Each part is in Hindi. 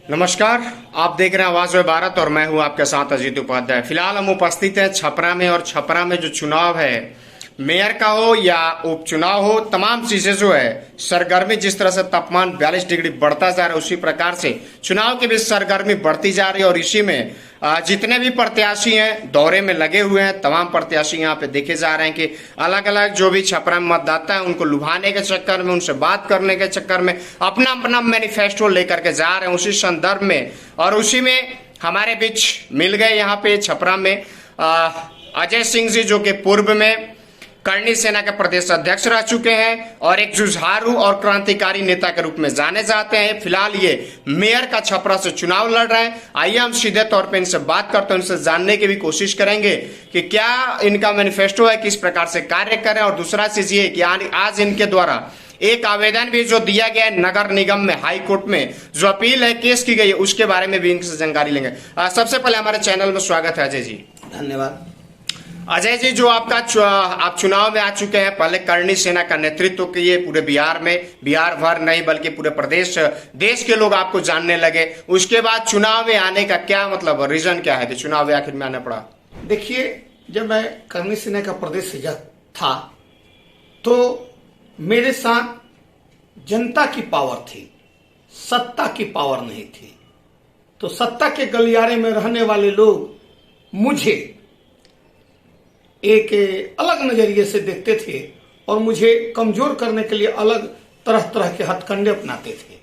नमस्कार। आप देख रहे हैं आवाज भारत और मैं हूं आपके साथ अजीत उपाध्याय। फिलहाल हम उपस्थित हैं छपरा में और छपरा में जो चुनाव है, मेयर का हो या उपचुनाव हो, तमाम चीजें जो है सरगर्मी, जिस तरह से तापमान 42 डिग्री बढ़ता जा रहा है उसी प्रकार से चुनाव की भी सरगर्मी बढ़ती जा रही है। और इसी में जितने भी प्रत्याशी हैं दौरे में लगे हुए हैं, तमाम प्रत्याशी यहाँ पे देखे जा रहे हैं कि अलग अलग जो भी छपरा में मतदाता है उनको लुभाने के चक्कर में, उनसे बात करने के चक्कर में अपना अपना मैनिफेस्टो लेकर के जा रहे हैं। उसी संदर्भ में और उसी में हमारे बीच मिल गए यहाँ पे छपरा में अजय सिंह जी, जो कि पूर्व में करनी सेना के प्रदेश अध्यक्ष रह चुके हैं और एक जुझारू और क्रांतिकारी नेता के रूप में जाने जाते हैं। फिलहाल ये मेयर का छपरा से चुनाव लड़ रहे हैं। आइए हम सीधे तौर पे इनसे बात करते हैं, उनसे जानने की भी कोशिश करेंगे कि क्या इनका मैनिफेस्टो है, किस प्रकार से कार्य करें। और दूसरा चीज ये कि आज इनके द्वारा एक आवेदन भी जो दिया गया है नगर निगम में, हाई कोर्ट में जो अपील है केस की गई है, उसके बारे में भी इनसे जानकारी लेंगे। सबसे पहले हमारे चैनल में स्वागत है अजय जी। धन्यवाद। अजय जी, जो आप चुनाव में आ चुके हैं, पहले करनी सेना का नेतृत्व किए पूरे बिहार में, बिहार भर नहीं बल्कि पूरे प्रदेश देश के लोग आपको जानने लगे। उसके बाद चुनाव में आने का क्या मतलब, रीजन क्या है कि चुनाव में आखिर में आना पड़ा? देखिए, जब मैं करनी सेना का प्रदेश था तो मेरे साथ जनता की पावर थी, सत्ता की पावर नहीं थी। तो सत्ता के गलियारे में रहने वाले लोग मुझे एक अलग नजरिए से देखते थे और मुझे कमजोर करने के लिए अलग तरह तरह के हथकंडे अपनाते थे,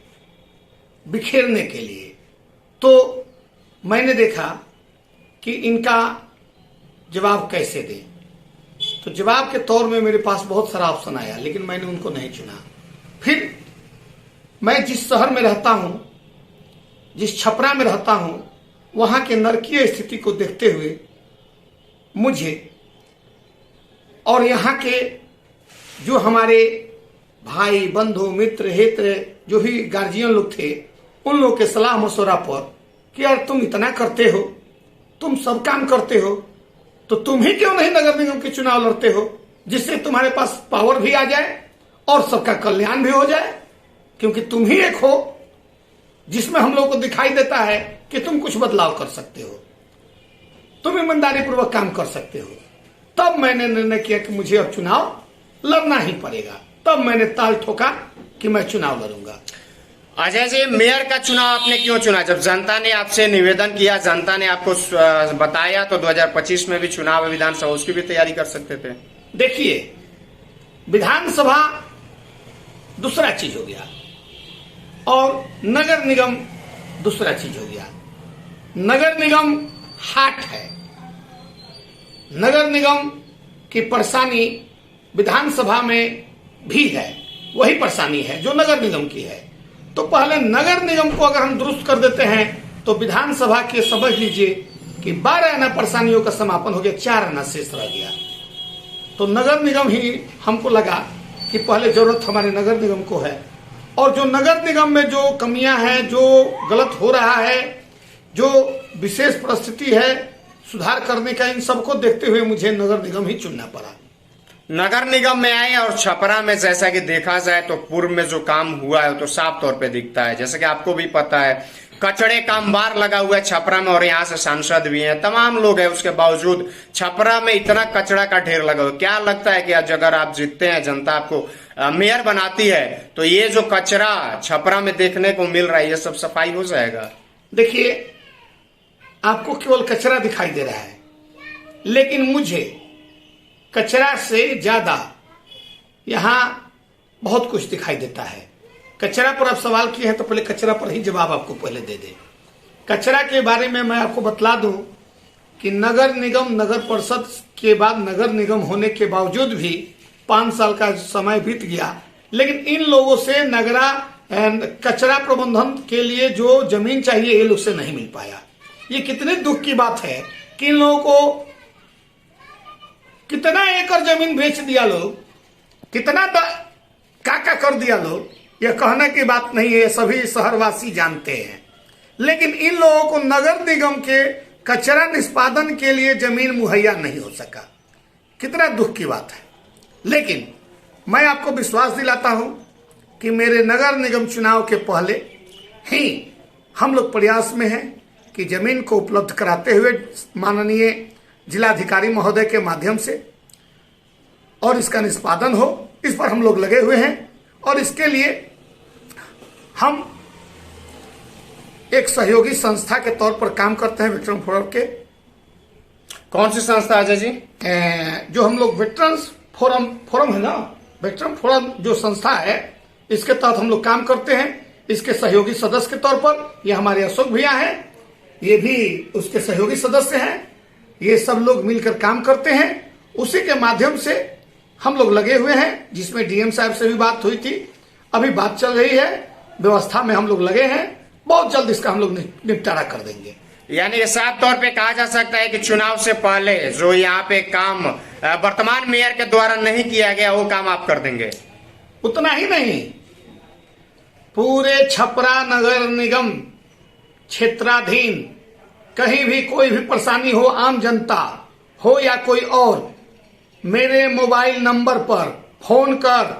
बिखेरने के लिए। तो मैंने देखा कि इनका जवाब कैसे दें। तो जवाब के तौर में मेरे पास बहुत सारा ऑप्शन आया, लेकिन मैंने उनको नहीं चुना। फिर मैं जिस शहर में रहता हूं, जिस छपरा में रहता हूं, वहां के नरकीय स्थिति को देखते हुए मुझे और यहाँ के जो हमारे भाई बंधु मित्र हित्र जो भी गार्जियन लोग थे, उन लोग के सलाह मशवरा पर कि यार तुम इतना करते हो, तुम सब काम करते हो, तो तुम ही क्यों नहीं नगर निगम के चुनाव लड़ते हो, जिससे तुम्हारे पास पावर भी आ जाए और सबका कल्याण भी हो जाए। क्योंकि तुम ही एक हो जिसमें हम लोग को दिखाई देता है कि तुम कुछ बदलाव कर सकते हो, तुम ईमानदारी पूर्वक काम कर सकते हो। तब मैंने निर्णय किया कि मुझे अब चुनाव लड़ना ही पड़ेगा। तब मैंने ताल ठोका कि मैं चुनाव लड़ूंगा। अजय जी, मेयर का चुनाव आपने क्यों चुना? जब जनता ने आपसे निवेदन किया, जनता ने आपको बताया, तो 2025 में भी चुनाव है विधानसभा, उसकी भी तैयारी कर सकते थे। देखिए, विधानसभा दूसरा चीज हो गया और नगर निगम दूसरा चीज हो गया। नगर निगम हाट है। नगर निगम की परेशानी विधानसभा में भी है, वही परेशानी है जो नगर निगम की है। तो पहले नगर निगम को अगर हम दुरुस्त कर देते हैं तो विधानसभा के समझ लीजिए कि 12 आना परेशानियों का समापन हो गया, 4 आना शेष रह गया। तो नगर निगम ही हमको लगा कि पहले जरूरत हमारे नगर निगम को है। और जो नगर निगम में जो कमियां हैं, जो गलत हो रहा है, जो विशेष परिस्थिति है सुधार करने का, इन सबको देखते हुए मुझे नगर निगम ही चुनना पड़ा। नगर निगम में आए और छपरा में जैसा कि देखा जाए तो पूर्व में जो काम हुआ है तो साफ तौर पे दिखता है। जैसे कि आपको भी पता है, कचड़े का अंबार लगा हुआ है छपरा में और यहाँ से सांसद भी हैं, तमाम लोग हैं, उसके बावजूद छपरा में इतना कचड़ा का ढेर लगा हुआ। क्या लगता है कि आज अगर आप जीतते हैं, जनता आपको मेयर बनाती है, तो ये जो कचरा छपरा में देखने को मिल रहा है, ये सब सफाई हो जाएगा? देखिए, आपको केवल कचरा दिखाई दे रहा है, लेकिन मुझे कचरा से ज्यादा यहां बहुत कुछ दिखाई देता है। कचरा पर आप सवाल किए हैं तो पहले कचरा पर ही जवाब आपको पहले दे दे। कचरा के बारे में मैं आपको बतला दूं कि नगर निगम, नगर परिषद के बाद नगर निगम होने के बावजूद भी 5 साल का समय बीत गया, लेकिन इन लोगों से कचरा प्रबंधन के लिए जो जमीन चाहिए ये लोग से नहीं मिल पाया। ये कितने दुख की बात है कि इन लोगों को कितना एकड़ जमीन बेच दिया लोग, कितना काका कर दिया लोग, यह कहने की बात नहीं है, सभी शहरवासी जानते हैं। लेकिन इन लोगों को नगर निगम के कचरा निष्पादन के लिए जमीन मुहैया नहीं हो सका। कितना दुख की बात है। लेकिन मैं आपको विश्वास दिलाता हूं कि मेरे नगर निगम चुनाव के पहले ही हम लोग प्रयास में हैं कि जमीन को उपलब्ध कराते हुए माननीय जिलाधिकारी महोदय के माध्यम से और इसका निष्पादन हो, इस पर हम लोग लगे हुए हैं। और इसके लिए हम एक सहयोगी संस्था के तौर पर काम करते हैं वेटरन फोरम के। कौन सी संस्था अजय जी? जो हम लोग वेटरन्स फोरम है ना, वेटरन फोरम जो संस्था है, इसके तहत हम लोग काम करते हैं। इसके सहयोगी सदस्य के तौर पर ये हमारे अशोक भैया हैं, ये भी उसके सहयोगी सदस्य हैं। ये सब लोग मिलकर काम करते हैं, उसी के माध्यम से हम लोग लगे हुए हैं, जिसमें डीएम साहब से भी बात हुई थी, अभी बात चल रही है, व्यवस्था में हम लोग लगे हैं। बहुत जल्द इसका हम लोग निपटारा कर देंगे। यानी ये साफ तौर पे कहा जा सकता है कि चुनाव से पहले जो यहाँ पे काम वर्तमान मेयर के द्वारा नहीं किया गया, वो काम आप कर देंगे। उतना ही नहीं, पूरे छपरा नगर निगम क्षेत्राधीन कहीं भी कोई भी परेशानी हो, आम जनता हो या कोई और, मेरे मोबाइल नंबर पर फोन कर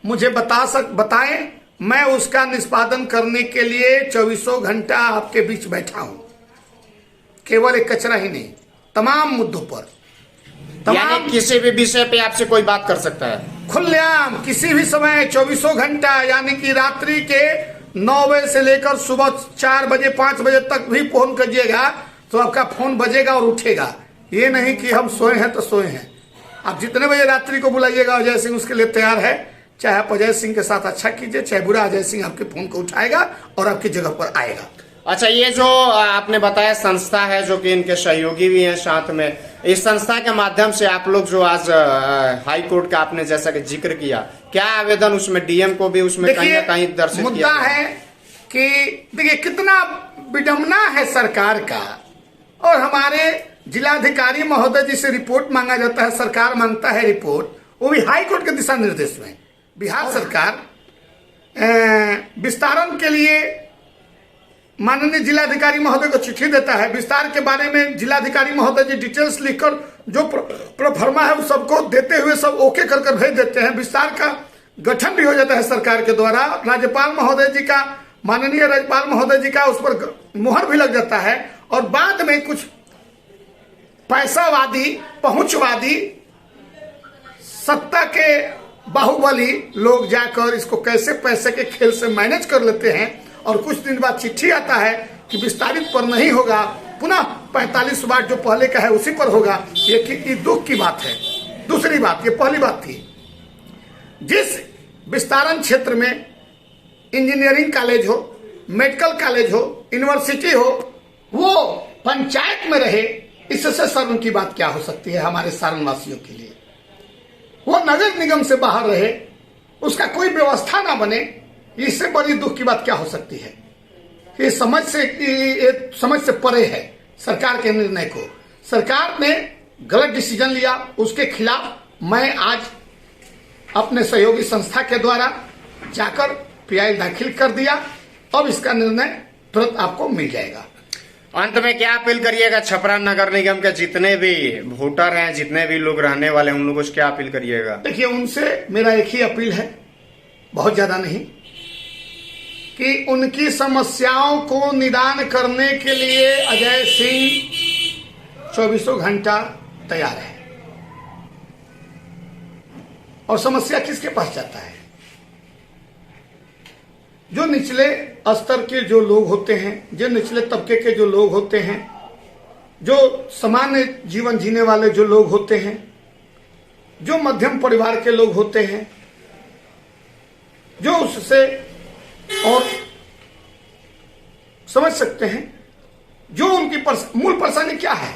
मुझे बताएं, मैं उसका निष्पादन करने के लिए 24 घंटा आपके बीच बैठा हूं। केवल एक कचरा ही नहीं, तमाम मुद्दों पर, यानी किसी भी विषय पे आपसे कोई बात कर सकता है खुलेआम, किसी भी समय 24 घंटा, यानी कि रात्रि के 9 बजे से लेकर सुबह 4 बजे 5 बजे तक भी फोन करिएगा तो आपका फोन बजेगा और उठेगा। ये नहीं कि हम सोए हैं तो सोए हैं। आप जितने बजे रात्रि को बुलाइएगा, अजय सिंह उसके लिए तैयार है। चाहे आप अजय सिंह के साथ अच्छा कीजिए, चाहे बुरा, अजय सिंह आपके फोन को उठाएगा और आपकी जगह पर आएगा। अच्छा, ये जो आपने बताया संस्था है, जो कि इनके सहयोगी भी हैं साथ में, इस संस्था के माध्यम से आप लोग जो आज हाई कोर्ट का आपने जैसा कि जिक्र किया, क्या आवेदन उसमें डीएम को भी उसमें कहीं ना कहीं दर्शित मुद्दा किया है कि देखिए कितना विडम्बना है सरकार का। और हमारे जिलाधिकारी महोदय जी से रिपोर्ट मांगा जाता है, सरकार मांगता है रिपोर्ट, वो भी हाई कोर्ट के दिशा निर्देश में। बिहार सरकार विस्तारण के लिए माननीय जिलाधिकारी महोदय को चिट्ठी देता है, विस्तार के बारे में जिलाधिकारी महोदय जी डिटेल्स लिखकर जो प्रोफर्मा है उस सबको देते हुए सब ओके कर भेज देते हैं। विस्तार का गठन भी हो जाता है सरकार के द्वारा, राज्यपाल महोदय जी का, माननीय राज्यपाल महोदय जी का उस पर मुहर भी लग जाता है। और बाद में कुछ पैसावादी, पहुंचवादी, सत्ता के बाहुबली लोग जाकर इसको कैसे पैसे के खेल से मैनेज कर लेते हैं। और कुछ दिन बाद चिट्ठी आता है कि विस्तारित पर नहीं होगा, पुनः 45 वाट जो पहले का है उसी पर होगा। ये दुख की बात है। दूसरी बात, ये पहली बात थी, जिस विस्तारण क्षेत्र में इंजीनियरिंग कॉलेज हो, मेडिकल कॉलेज हो, यूनिवर्सिटी हो, वो पंचायत में रहे, इससे शर्म की बात क्या हो सकती है हमारे सारण वासियों के लिए। वो नगर निगम से बाहर रहे, उसका कोई व्यवस्था ना बने, इससे बड़ी दुख की बात क्या हो सकती है। ये समझ से परे है सरकार के निर्णय को। सरकार ने गलत डिसीजन लिया, उसके खिलाफ मैं आज अपने सहयोगी संस्था के द्वारा जाकर पीआई दाखिल कर दिया। अब इसका निर्णय तुरंत आपको मिल जाएगा। अंत में क्या अपील करिएगा छपरा नगर निगम के जितने भी वोटर हैं, जितने भी लोग रहने वाले हैं, उन लोगों से क्या अपील करिएगा? देखिए, उनसे मेरा एक ही अपील है, बहुत ज्यादा नहीं, कि उनकी समस्याओं को निदान करने के लिए अजय सिंह 24 घंटा तैयार है। और समस्या किसके पास जाता है? जो निचले स्तर के जो लोग होते हैं, जो निचले तबके के जो लोग होते हैं, जो सामान्य जीवन जीने वाले जो लोग होते हैं, जो मध्यम परिवार के लोग होते हैं, जो उससे और समझ सकते हैं जो उनकी मूल परेशानी क्या है।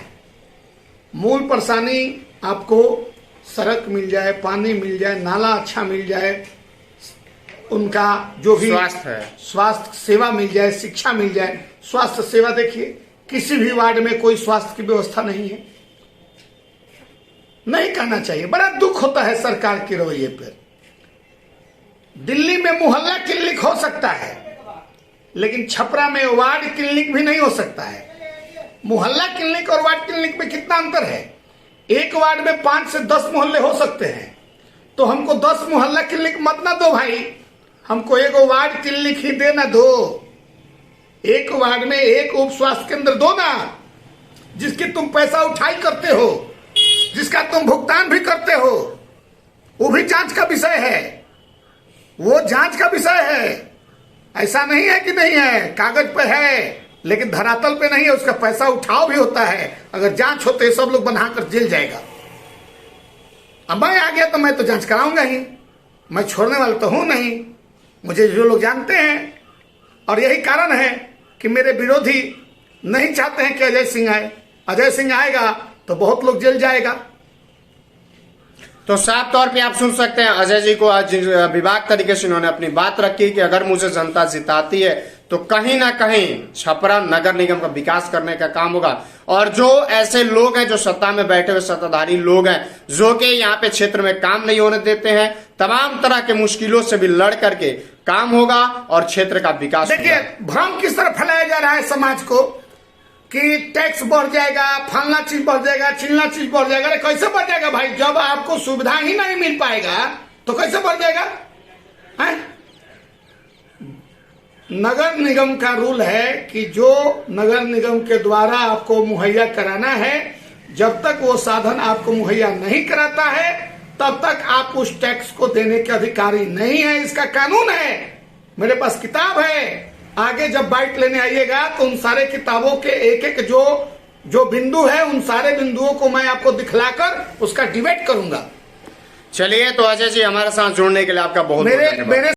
मूल परेशानी आपको सड़क मिल जाए, पानी मिल जाए, नाला अच्छा मिल जाए, उनका जो भी स्वास्थ्य सेवा मिल जाए, शिक्षा मिल जाए। स्वास्थ्य सेवा देखिए, किसी भी वार्ड में कोई स्वास्थ्य की व्यवस्था नहीं है। नहीं करना चाहिए, बड़ा दुख होता है सरकार के रवैये पर। दिल्ली में मोहल्ला क्लिनिक हो सकता है, लेकिन छपरा में वार्ड क्लिनिक भी नहीं हो सकता है। मोहल्ला क्लिनिक और वार्ड क्लिनिक में कितना अंतर है? एक वार्ड में 5 से 10 मोहल्ले हो सकते हैं, तो हमको 10 मोहल्ला क्लिनिक मत ना दो भाई, हमको एक वार्ड क्लिनिक ही देना दो। एक वार्ड में एक उप स्वास्थ्य केंद्र दो ना, जिसकी तुम पैसा उठाई करते हो, जिसका तुम भुगतान भी करते हो। वो भी जांच का विषय है, वो जांच का विषय है। ऐसा नहीं है कि नहीं है, कागज पे है लेकिन धरातल पे नहीं है। उसका पैसा उठाव भी होता है। अगर जांच होते सब लोग बनाकर जेल जाएगा। अब मैं आ गया तो मैं तो जांच कराऊंगा ही, मैं छोड़ने वाला तो हूं नहीं। मुझे जो लोग जानते हैं, और यही कारण है कि मेरे विरोधी नहीं चाहते हैं कि अजय सिंह आए। अजय सिंह आएगा तो बहुत लोग जेल जाएगा। तो साफ तौर पे आप सुन सकते हैं अजय जी को आज विभाग तरीके से उन्होंने अपनी बात रखी कि अगर मुझे जनता जिताती है तो कहीं ना कहीं छपरा नगर निगम का विकास करने का काम होगा। और जो ऐसे लोग हैं जो सत्ता में बैठे हुए सत्ताधारी लोग हैं जो कि यहाँ पे क्षेत्र में काम नहीं होने देते हैं, तमाम तरह के मुश्किलों से भी लड़ करके काम होगा और क्षेत्र का विकास। देखिए भ्रम किस तरह फैलाया जा रहा है समाज को कि टैक्स बढ़ जाएगा, फलना चीज बढ़ जाएगा, चिलना चीज बढ़ जाएगा। अरे कैसे बढ़ जाएगा भाई? जब आपको सुविधा ही नहीं मिल पाएगा तो कैसे बढ़ जाएगा? है? नगर निगम का रूल है कि जो नगर निगम के द्वारा आपको मुहैया कराना है, जब तक वो साधन आपको मुहैया नहीं कराता है तब तक आप उस टैक्स को देने के अधिकारी नहीं है। इसका कानून है, मेरे पास किताब है। आगे जब बाइट लेने आइएगा तो उन सारे किताबों के एक एक जो बिंदु है, उन सारे बिंदुओं को मैं आपको दिखलाकर उसका डिबेट करूंगा। चलिए, तो अजय जी हमारे साथ जुड़ने के लिए आपका बहुत मेरे